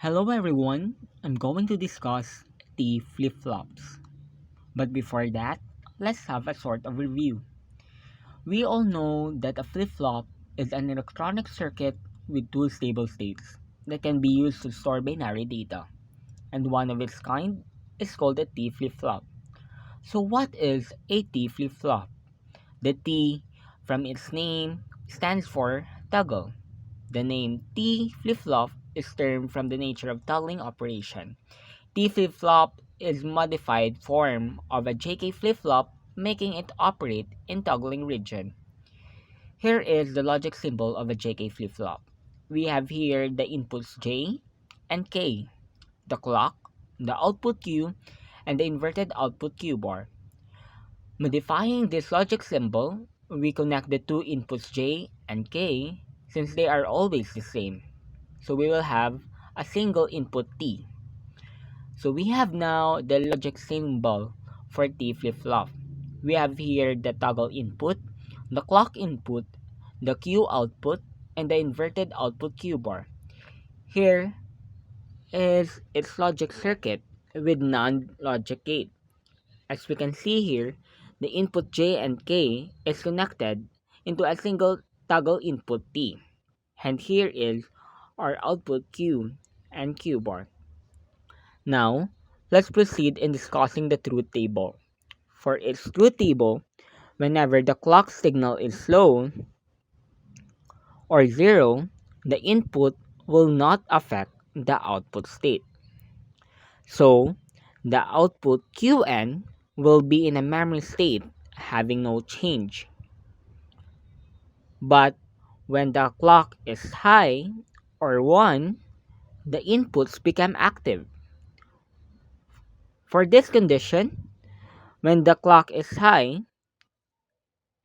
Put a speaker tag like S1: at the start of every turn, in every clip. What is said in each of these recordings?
S1: Hello everyone, I'm going to discuss the flip-flops. But before that, let's have a sort of review. We all know that a flip-flop is an electronic circuit with two stable states that can be used to store binary data, and one of its kind is called a T flip-flop. So what is a T flip-flop? The T, from its name, stands for toggle. The name T flip-flop is termed from the nature of toggling operation. T flip-flop is modified form of a JK flip-flop, making it operate in toggling region. Here is the logic symbol of a JK flip-flop. We have here the inputs J and K, the clock, the output Q, and the inverted output Q bar. Modifying this logic symbol, we connect the two inputs J and K since they are always the same. So we will have a single input T. So we have now the logic symbol for T flip-flop. We have here the toggle input, the clock input, the Q output, and the inverted output Q bar. Here is its logic circuit with non-logic gate. As we can see here, the input J and K is connected into a single toggle input T. And here is our output Q and Q bar. Now, let's proceed in discussing the truth table. For its truth table, whenever the clock signal is low or zero, the input will not affect the output state. So, the output Qn will be in a memory state having no change. But when the clock is high or 1, the inputs become active. For this condition, when the clock is high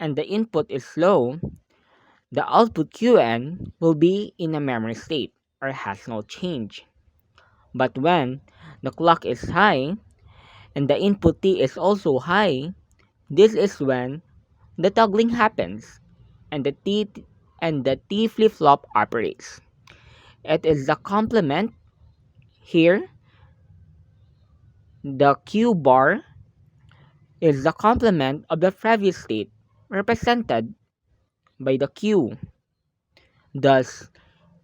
S1: and the input is low, the output Qn will be in a memory state or has no change. But when the clock is high and the input T is also high, this is when the toggling happens and the T flip-flop operates. It is the complement here. The Q bar is the complement of the previous state represented by the Q. Thus,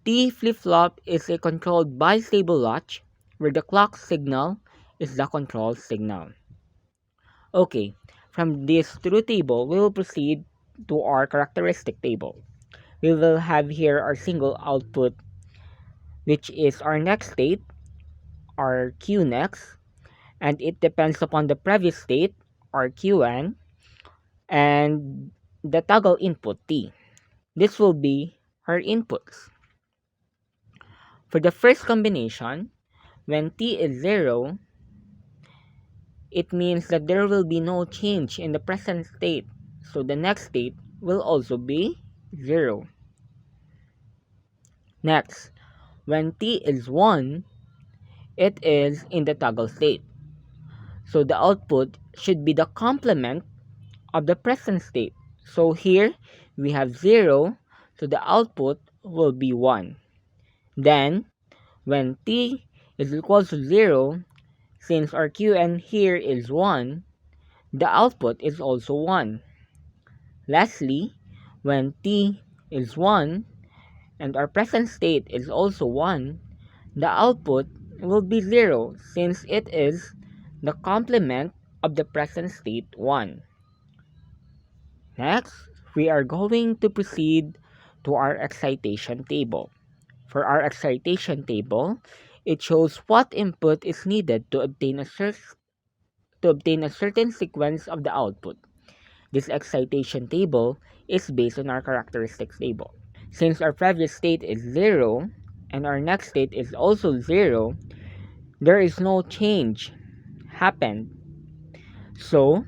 S1: T flip-flop is a controlled bistable latch where the clock signal is the control signal. Okay, from this truth table, we will proceed to our characteristic table. We will have here our single output, which is our next state, our Q next, and it depends upon the previous state, our Qn, and the toggle input T. This will be our inputs. For the first combination, when T is 0, it means that there will be no change in the present state, so the next state will also be 0. Next, when T is 1, it is in the toggle state, so the output should be the complement of the present state. So here we have 0, so the output will be 1. Then, when T is equal to 0, since our Qn here is 1, the output is also 1. Lastly, when T is 1 and our present state is also 1, the output will be 0 since it is the complement of the present state 1. Next, we are going to proceed to our excitation table. For our excitation table, it shows what input is needed to obtain a certain sequence of the output. This excitation table is based on our characteristics table. Since our previous state is 0 and our next state is also 0, there is no change happened. So,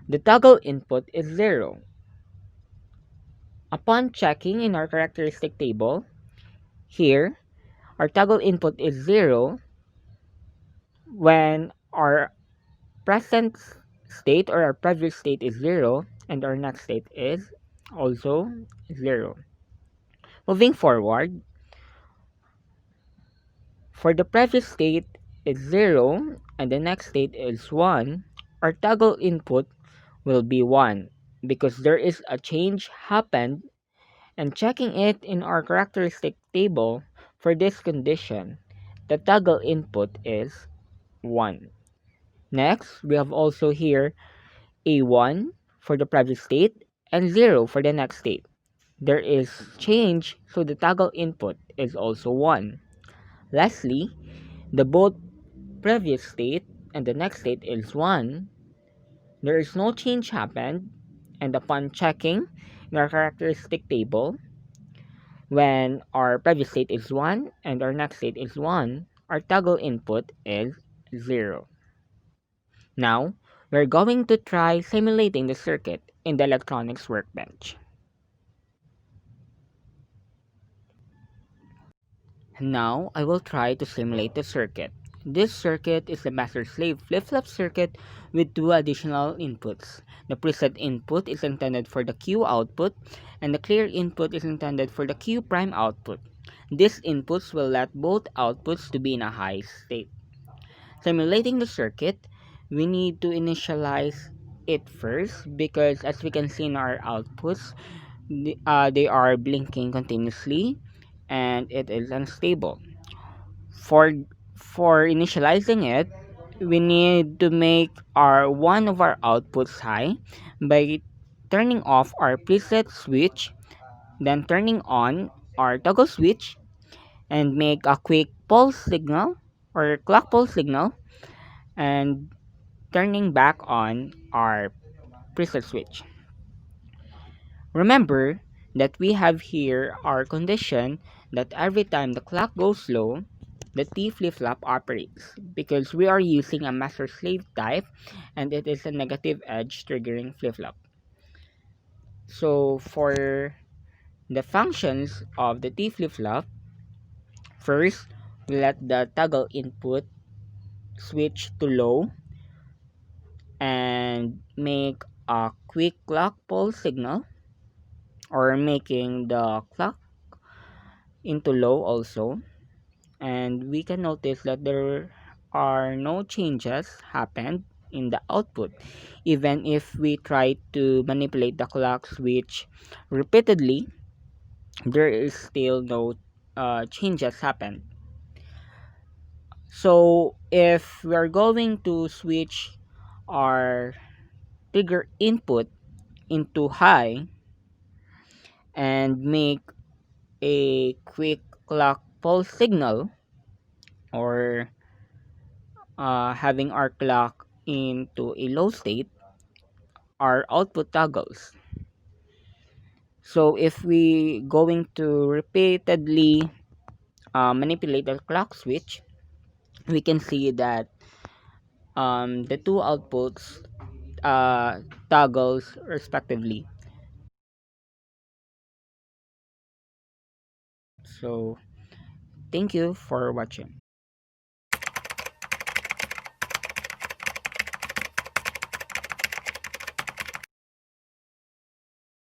S1: the toggle input is 0. Upon checking in our characteristic table, here, our toggle input is 0 when our present state or our previous state is 0 and our next state is also 0. Moving forward, For the previous state is 0 and the next state is 1, our toggle input will be 1 because there is a change happened, and checking it in our characteristic table for this condition, the toggle input is 1. Next, we have also here a 1 for the previous state and 0 for the next state. There is change, so the toggle input is also 1. Lastly, the both previous state and the next state is 1. There is no change happened, and upon checking in our characteristic table, when our previous state is 1 and our next state is 1, our toggle input is 0. Now, we're going to try simulating the circuit in the electronics workbench. Now, I will try to simulate the circuit. This circuit is the master-slave flip-flop circuit with two additional inputs. The preset input is intended for the Q output, and the clear input is intended for the Q prime output. These inputs will let both outputs to be in a high state. Simulating the circuit, we need to initialize it first because as we can see in our outputs, they are blinking continuously and it is unstable. For for initializing it, we need to make our one of our outputs high by turning off our preset switch, then turning on our toggle switch and make a quick pulse signal or clock pulse signal and turning back on our preset switch. Remember that we have here our condition that every time the clock goes slow, the T flip-flop operates because we are using a master-slave type and it is a negative edge triggering flip-flop. So for the functions of the T flip-flop, first we let the toggle input switch to low and make a quick clock pulse signal or making the clock into low also, and we can notice that there are no changes happened in the output even if we try to manipulate the clock switch repeatedly. There is still no changes happen. So if we are going to switch our trigger input into high and make a quick clock pulse signal or having our clock into a low state, our output toggles. So if we going to repeatedly manipulate the clock switch, we can see that the two outputs toggles respectively. So thank you for watching.